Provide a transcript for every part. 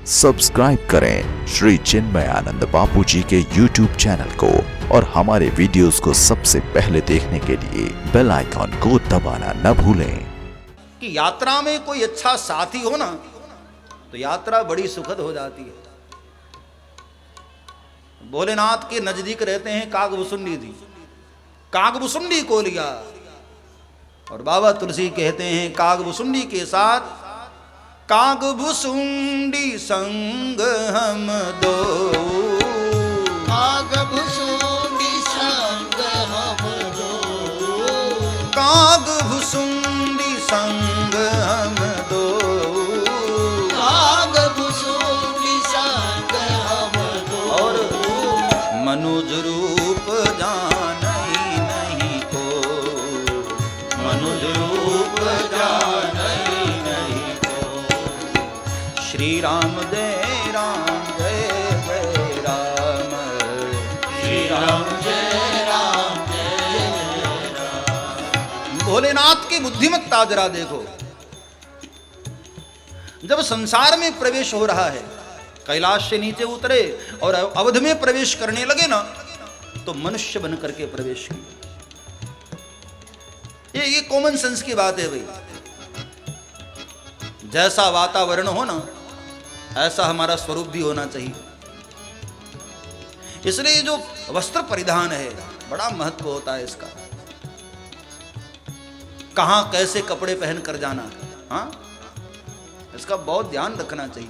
Subscribe करें श्री चिन्मयानंद बापू जी के YouTube channel को और हमारे वीडियोस को सबसे पहले देखने के लिए बेल आइकॉन को दबाना न भूलें। कि यात्रा में कोई अच्छा साथी हो ना तो यात्रा बड़ी सुखद हो जाती है। भोलेनाथ के नजदीक रहते हैं कागभुसुंडी जी। कागभुसुंडी को लिया और बाबा तुलसी कहते हैं कागभुसुंडी के साथ कागभुसुंडी संग हम दो, कागभुसुंडी संग हम दो, कागभुसुंडी संग हम दो, कागभुसुंडी संग हम दो। और मनुज रूप जानई नहीं को, मनुज रूप जानई नहीं को। श्री राम जय राम जय जय राम, श्री राम जय राम जय राम। भोलेनाथ की बुद्धिमत्ता जरा देखो। जब संसार में प्रवेश हो रहा है, कैलाश से नीचे उतरे और अवध में प्रवेश करने लगे ना तो मनुष्य बन करके प्रवेश किया। ये कॉमन सेंस की बात है भाई। जैसा वातावरण हो ना ऐसा हमारा स्वरूप भी होना चाहिए। इसलिए जो वस्त्र परिधान है बड़ा महत्व होता है इसका। कहां कैसे कपड़े पहन कर जाना, हाँ, इसका बहुत ध्यान रखना चाहिए।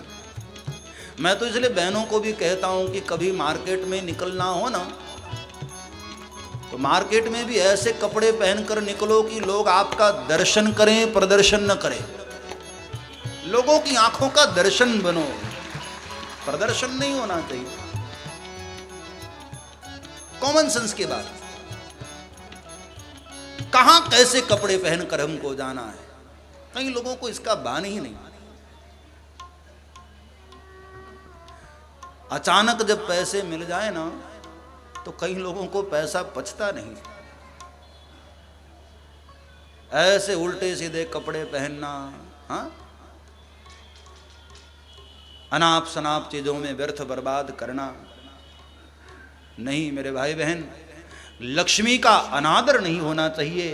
मैं तो इसलिए बहनों को भी कहता हूं कि कभी मार्केट में निकलना हो ना तो मार्केट में भी ऐसे कपड़े पहनकर निकलो कि लोग आपका दर्शन करें, प्रदर्शन न करें। लोगों की आंखों का दर्शन बनो, प्रदर्शन नहीं होना चाहिए। कॉमन सेंस की बात। कहां कैसे कपड़े पहनकर हमको जाना है, कई लोगों को इसका भान ही नहीं। अचानक जब पैसे मिल जाए ना तो कई लोगों को पैसा पचता नहीं। ऐसे उल्टे सीधे कपड़े पहनना, हाँ, अनाप शनाप चीजों में व्यर्थ बर्बाद करना नहीं। मेरे भाई बहन, लक्ष्मी का अनादर नहीं होना चाहिए।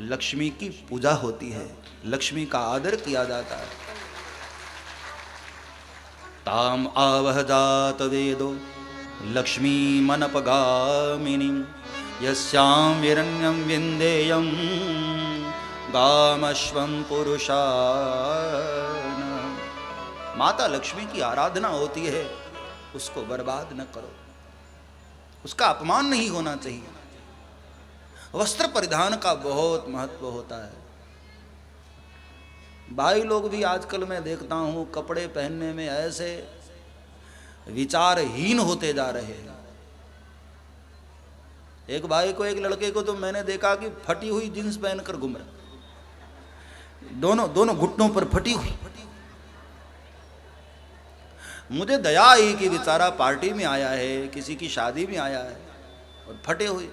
लक्ष्मी की पूजा होती है, लक्ष्मी का आदर किया जाता है। ताम आवह जात वेदो लक्ष्मी मनपगामिनी यस्यां विरण्यं विन्देयं गामश्वं पुरुषान्। माता लक्ष्मी की आराधना होती है, उसको बर्बाद न करो, उसका अपमान नहीं होना चाहिए। वस्त्र परिधान का बहुत महत्व होता है। भाई लोग भी आजकल मैं देखता हूं कपड़े पहनने में ऐसे विचारहीन होते जा रहे हैं। एक भाई को, एक लड़के को तो मैंने देखा कि फटी हुई जींस पहनकर घूम रहा, दोनों घुटनों पर फटी हुई। मुझे दया आई कि बेचारा पार्टी में आया है, किसी की शादी में आया है और फटे हुए।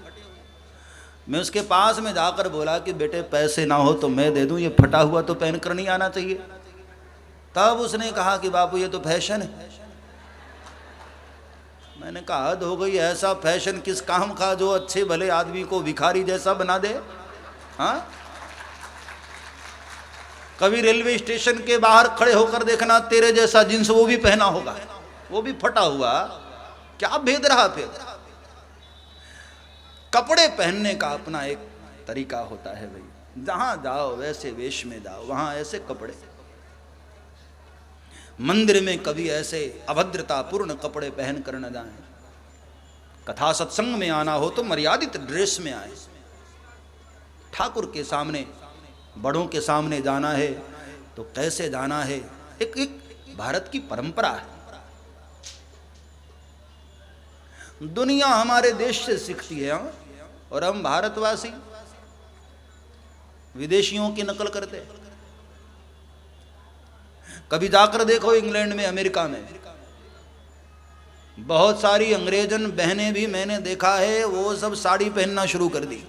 मैं उसके पास में जाकर बोला कि बेटे पैसे ना हो तो मैं दे दूं, ये फटा हुआ तो पहनकर नहीं आना चाहिए। तब उसने कहा कि बापू ये तो फैशन है। मैंने कहा हद हो गई, ऐसा फैशन किस काम का जो अच्छे भले आदमी को भिखारी जैसा बना दे, हाँ। कभी रेलवे स्टेशन के बाहर खड़े होकर देखना, तेरे जैसा जींस वो भी पहना होगा, वो भी फटा हुआ। क्या भेद रहा फिर? कपड़े पहनने का अपना एक तरीका होता है भाई। जहां जाओ वैसे वेश में जाओ, वहां ऐसे कपड़े। मंदिर में कभी ऐसे अभद्रतापूर्ण कपड़े पहन कर न जाएं। कथा सत्संग में आना हो तो मर्यादित ड्रेस में आए। ठाकुर के सामने, बड़ों के सामने जाना है तो कैसे जाना है, एक भारत की परंपरा है। दुनिया हमारे देश से सीखती है, और हम भारतवासी विदेशियों की नकल करते हैं। कभी जाकर देखो इंग्लैंड में, अमेरिका में बहुत सारी अंग्रेजन बहनें भी मैंने देखा है, वो सब साड़ी पहनना शुरू कर दी।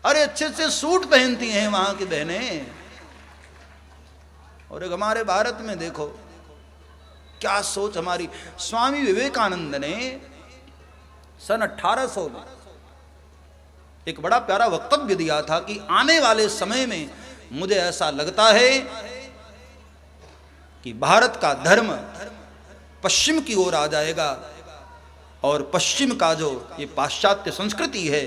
अरे अच्छे से सूट पहनती हैं वहां की बहनें। और एक हमारे भारत में देखो, क्या सोच हमारी। स्वामी विवेकानंद ने सन 1800 में एक बड़ा प्यारा वक्तव्य दिया था कि आने वाले समय में मुझे ऐसा लगता है कि भारत का धर्म पश्चिम की ओर आ जाएगा और पश्चिम का जो ये पाश्चात्य संस्कृति है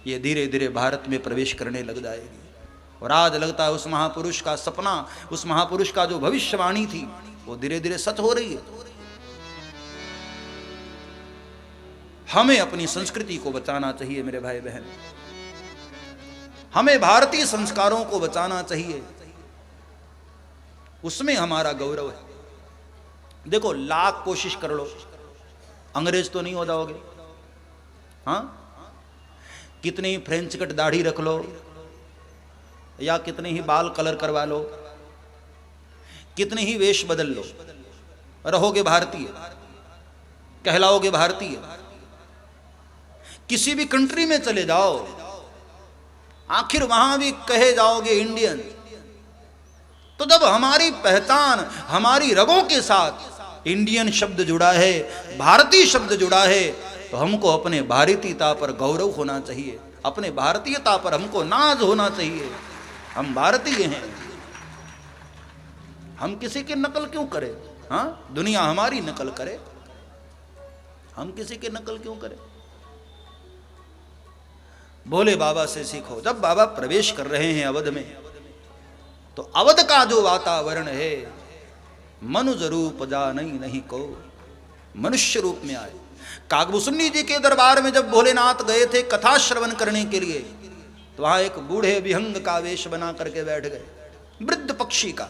ये धीरे धीरे भारत में प्रवेश करने लग जाएगी। और आज लगता है उस महापुरुष का सपना, उस महापुरुष का जो भविष्यवाणी थी वो धीरे धीरे सच हो रही है। हमें अपनी संस्कृति को बचाना चाहिए मेरे भाई बहन, हमें भारतीय संस्कारों को बचाना चाहिए, उसमें हमारा गौरव है। देखो लाख कोशिश कर लो अंग्रेज तो नहीं हो जाओगे। हाँ, कितनी फ्रेंच कट दाढ़ी रख लो या कितने ही बाल कलर करवा लो, कितने ही वेश बदल लो, रहोगे भारतीय, कहलाओगे भारतीय। किसी भी कंट्री में चले जाओ आखिर वहां भी कहे जाओगे इंडियन। तो जब हमारी पहचान हमारी रगों के साथ इंडियन शब्द जुड़ा है, भारतीय शब्द जुड़ा है, तो हमको अपने भारतीयता पर गौरव होना चाहिए, अपने भारतीयता पर हमको नाज होना चाहिए। हम भारतीय हैं, हम किसी की नकल क्यों करें? हाँ, दुनिया हमारी नकल करे, हम किसी की नकल क्यों करें? भोले बाबा से सीखो। जब बाबा प्रवेश कर रहे हैं अवध में, तो अवध का जो वातावरण है, मनुज रूप जानई नहीं को, मनुष्य रूप में आए। कागभूषणी जी के दरबार में जब भोलेनाथ गए थे कथा श्रवण करने के लिए, तो वहां एक बूढ़े विहंग का वेश बना करके बैठ गए, वृद्ध पक्षी का।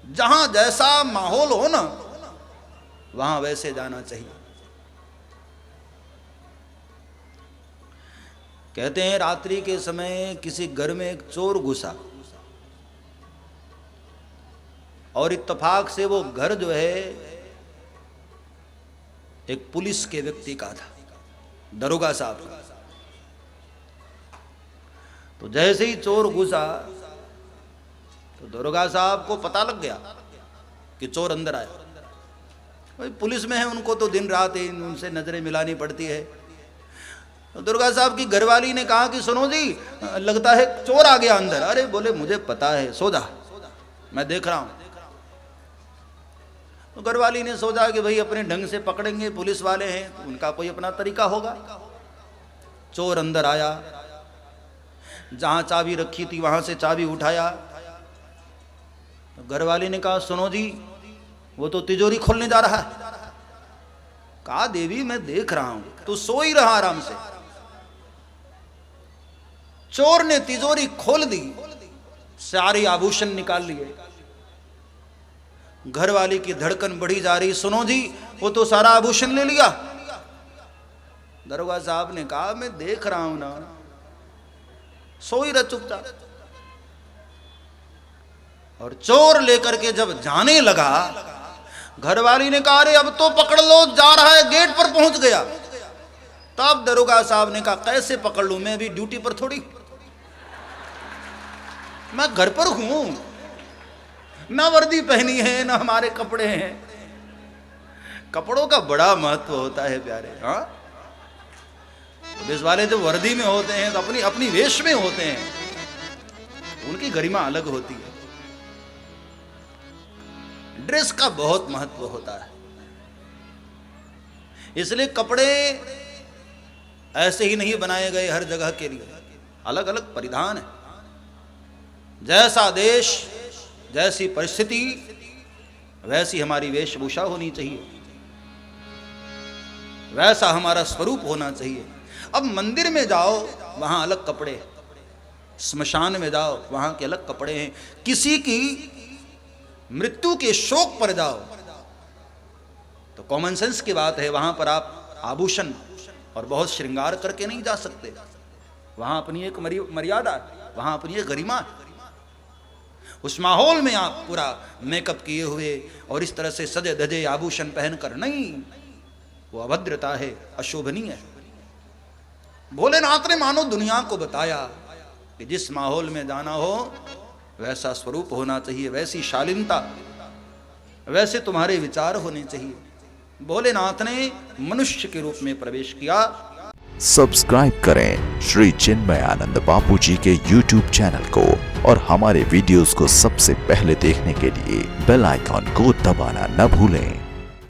जहां जैसा माहौल हो ना वहां वैसे जाना चाहिए। कहते हैं रात्रि के समय किसी घर में एक चोर घुसा और इत्तेफाक से वो घर जो है एक पुलिस के व्यक्ति का था, दरोगा साहब का। तो जैसे ही चोर घुसा तो दरोगा साहब को पता लग गया कि चोर अंदर आया। भाई पुलिस में है, उनको तो दिन रात उनसे नजरें मिलानी पड़ती है। तो दुर्गा साहब की घरवाली ने कहा कि सुनो जी, लगता है चोर आ गया अंदर। अरे बोले मुझे पता है, सो जा, मैं देख रहा हूं। तो घरवाली ने सोचा कि भाई अपने ढंग से पकड़ेंगे, पुलिस वाले हैं तो उनका कोई अपना तरीका होगा। चोर अंदर आया, जहां चाबी रखी थी वहां से चाबी उठाया। तो घरवाली ने कहा सुनो जी, वो तो तिजोरी खोलने जा रहा है। कहा देवी मैं देख रहा हूं, तू सो ही रहा आराम से। चोर ने तिजोरी खोल दी, सारे आभूषण निकाल लिए। घरवाली की धड़कन बढ़ी जा रही, सुनो जी वो तो सारा आभूषण ले लिया। दरोगा साहब ने कहा मैं देख रहा हूं ना, सो ही रह चुपचाप। और चोर लेकर के जब जाने लगा, घरवाली ने कहा अरे अब तो पकड़ लो, जा रहा है, गेट पर पहुंच गया। तब दरोगा साहब ने कहा कैसे पकड़ लूं, मैं भी ड्यूटी पर थोड़ी, मैं घर पर हूं, ना वर्दी पहनी है ना हमारे कपड़े हैं। कपड़ों का बड़ा महत्व होता है प्यारे। हाँ, पुलिस वाले जब वर्दी में होते हैं तो अपनी अपनी वेश में होते हैं, उनकी गरिमा अलग होती है। ड्रेस का बहुत महत्व होता है, इसलिए कपड़े ऐसे ही नहीं बनाए गए हर जगह के लिए, अलग अलग परिधान है। जैसा देश जैसी परिस्थिति वैसी हमारी वेशभूषा होनी चाहिए, वैसा हमारा स्वरूप होना चाहिए। अब मंदिर में जाओ वहां अलग कपड़े, स्मशान में जाओ वहां के अलग कपड़े हैं। किसी की मृत्यु के शोक पर जाओ तो कॉमन सेंस की बात है, वहां पर आप आभूषण और बहुत श्रृंगार करके नहीं जा सकते। वहां अपनी एक मर्यादा, वहां अपनी एक गरिमा है। उस माहौल में आप पूरा मेकअप किए हुए और इस तरह से सजे धजे आभूषण पहनकर नहीं, वो अभद्रता है, अशोभनीय है। भोलेनाथ ने मानो दुनिया को बताया कि जिस माहौल में जाना हो वैसा स्वरूप होना चाहिए, वैसी शालीनता, वैसे तुम्हारे विचार होने चाहिए। भोलेनाथ ने मनुष्य के रूप में प्रवेश किया। सब्सक्राइब करें श्री चिन्मयानंद बापू जी के YouTube चैनल को और हमारे वीडियोस को सबसे पहले देखने के लिए बेल आइकॉन को दबाना न भूलें।